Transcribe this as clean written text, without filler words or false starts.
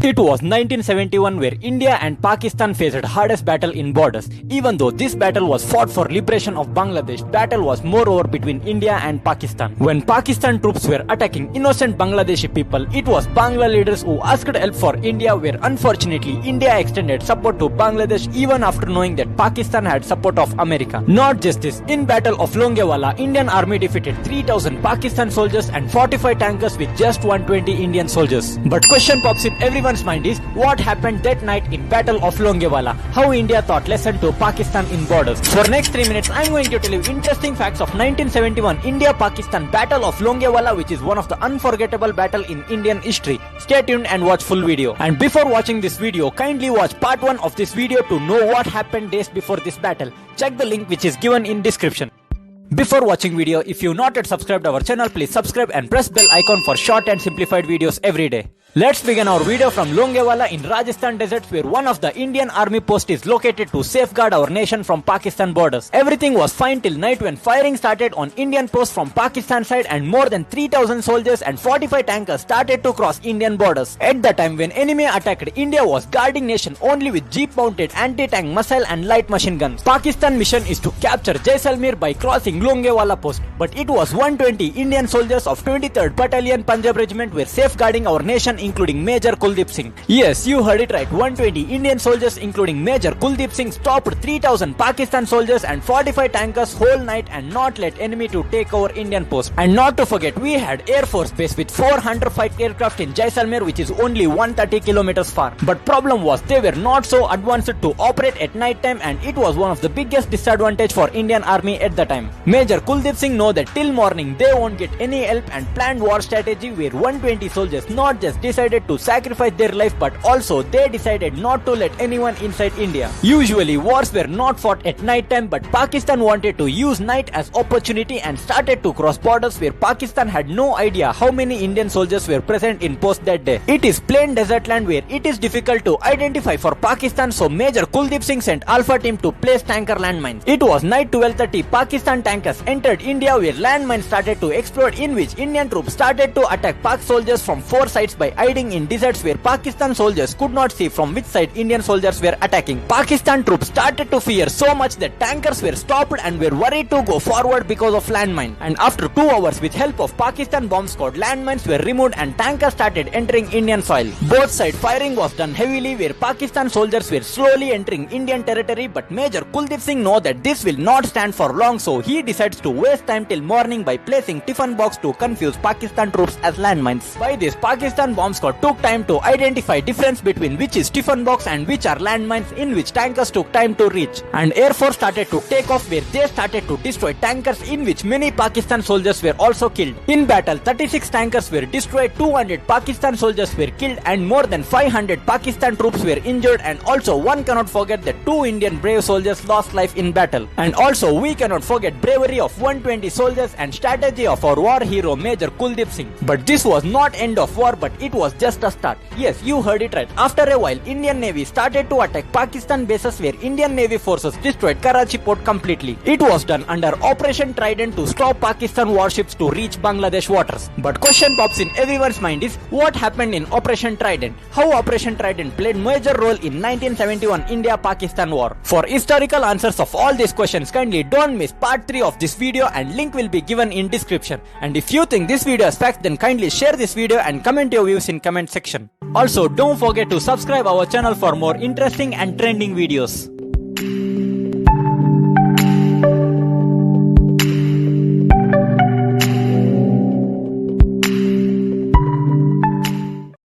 It was 1971 where India and Pakistan faced hardest battle in borders. Even though this battle was fought for liberation of Bangladesh, battle was moreover between India and Pakistan. When Pakistan troops were attacking innocent Bangladeshi people, it was Bangla leaders who asked help for India, where unfortunately India extended support to Bangladesh even after knowing that Pakistan had support of America. Not just this, in Battle of Longewala, Indian army defeated 3,000 Pakistan soldiers and 45 tankers with just 120 Indian soldiers. But question pops in everyone's mind is, what happened that night in Battle of Longewala? How India taught lesson to Pakistan in borders. For next 3 minutes, I'm going to tell you interesting facts of 1971 India-Pakistan Battle of Longewala, which is one of the unforgettable battle in Indian history. Stay tuned and watch full video. And before watching this video, kindly watch part 1 of this video to know what happened days before this battle. Check the link which is given in description. Before watching video, if you not yet subscribed our channel, please subscribe and press bell icon for short and simplified videos every day. Let's begin our video from Longewala in Rajasthan deserts, where one of the Indian army posts is located to safeguard our nation from Pakistan borders. Everything was fine till night when firing started on Indian posts from Pakistan side, and more than 3,000 soldiers and 45 tankers started to cross Indian borders. At the time when enemy attacked, India was guarding nation only with jeep mounted anti-tank missile and light machine guns. Pakistan mission is to capture Jaisalmer by crossing Longewala post, but it was 120 Indian soldiers of 23rd Battalion Punjab Regiment were safeguarding our nation, including Major Kuldeep Singh. Yes, you heard it right. 120 Indian soldiers including Major Kuldeep Singh stopped 3,000 Pakistan soldiers and 45 tankers whole night and not let enemy to take over Indian post. And not to forget, we had Air Force base with 400 fight aircraft in Jaisalmer, which is only 130 kilometers far. But problem was they were not so advanced to operate at night time, and it was one of the biggest disadvantage for Indian army at the time. Major Kuldeep Singh know that till morning they won't get any help and planned war strategy where 120 soldiers not just decided to sacrifice their life, but also they decided not to let anyone inside India. Usually wars were not fought at night time, but Pakistan wanted to use night as opportunity and started to cross borders where Pakistan had no idea how many Indian soldiers were present in post that day. It is plain desert land where it is difficult to identify for Pakistan, so Major Kuldeep Singh sent Alpha team to place tanker landmines. It was night 12:30. Pakistan tankers entered India where landmines started to explode, in which Indian troops started to attack Pak soldiers from 4 sides by hiding in deserts where Pakistan soldiers could not see from which side Indian soldiers were attacking. Pakistan troops started to fear so much that tankers were stopped and were worried to go forward because of landmine. And after 2 hours, with help of Pakistan bomb squad, landmines were removed and tankers started entering Indian soil. Both side firing was done heavily where Pakistan soldiers were slowly entering Indian territory, but Major Kuldeep Singh know that this will not stand for long, so he decides to waste time till morning by placing tiffin box to confuse Pakistan troops as landmines. By this, Pakistan bomb squad took time to identify difference between which is tiffin box and which are landmines, in which tankers took time to reach. And Air Force started to take off where they started to destroy tankers, in which many Pakistan soldiers were also killed. In battle, 36 tankers were destroyed, 200 Pakistan soldiers were killed, and more than 500 Pakistan troops were injured. And also one cannot forget that 2 Indian brave soldiers lost life in battle. And also we cannot forget bravery of 120 soldiers and strategy of our war hero Major Kuldeep Singh. But this was not end of war, but it was just a start. Yes, you heard it right. After a while, Indian Navy started to attack Pakistan bases where Indian Navy forces destroyed Karachi port completely. It was done under Operation Trident to stop Pakistan warships to reach Bangladesh waters. But question pops in everyone's mind is, what happened in Operation Trident? How Operation Trident played major role in 1971 India-Pakistan war? For historical answers of all these questions, kindly don't miss part 3 of this video, and link will be given in description. And if you think this video is fact, then kindly share this video and comment your views in comment section. Also, don't forget to subscribe our channel for more interesting and trending videos.